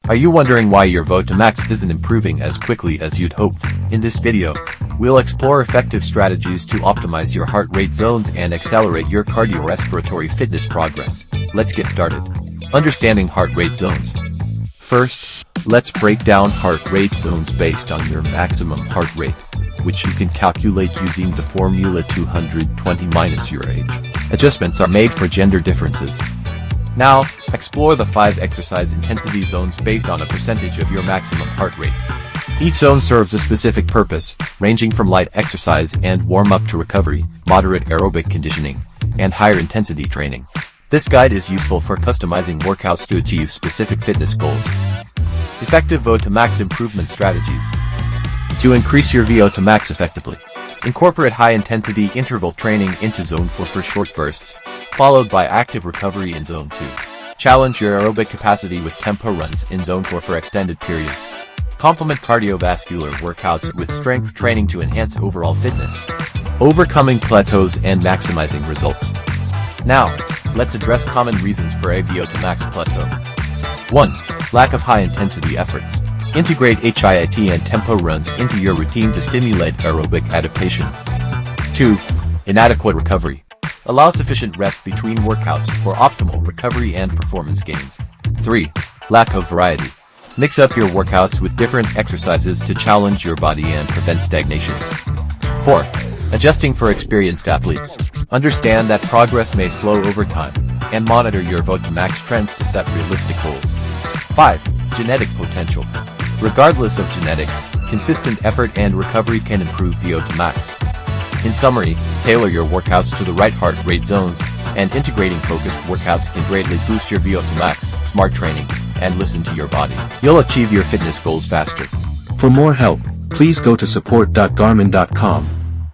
Are you wondering why your VO2 max isn't improving as quickly as you'd hoped? In this video, we'll explore effective strategies to optimize your heart rate zones and accelerate your cardiorespiratory fitness progress. Let's get started. Understanding heart rate zones. First, let's break down heart rate zones based on your maximum heart rate, which you can calculate using the formula 220 minus your age. Adjustments are made for gender differences. Now, explore the 5 exercise intensity zones based on a percentage of your maximum heart rate. Each zone serves a specific purpose, ranging from light exercise and warm-up to recovery, moderate aerobic conditioning, and higher intensity training. This guide is useful for customizing workouts to achieve specific fitness goals. Effective VO2 max improvement strategies. To increase your VO2 max effectively, incorporate high-intensity interval training into Zone 4 for short bursts, followed by active recovery in Zone 2. Challenge your aerobic capacity with tempo runs in Zone 4 for extended periods. Complement cardiovascular workouts with strength training to enhance overall fitness. Overcoming plateaus and maximizing results. Now, let's address common reasons for a VO2 max plateau. 1. Lack of high-intensity efforts. Integrate HIIT and tempo runs into your routine to stimulate aerobic adaptation. 2. Inadequate recovery. Allow sufficient rest between workouts for optimal recovery and performance gains. 3. Lack of variety. Mix up your workouts with different exercises to challenge your body and prevent stagnation. 4. Adjusting for experienced athletes. Understand that progress may slow over time, and monitor your VO2 max trends to set realistic goals. 5. Genetic potential. Regardless of genetics, consistent effort and recovery can improve VO2 max. In summary, tailor your workouts to the right heart rate zones, and integrating focused workouts can greatly boost your VO2 max. Smart training, and listen to your body. You'll achieve your fitness goals faster. For more help, please go to support.garmin.com.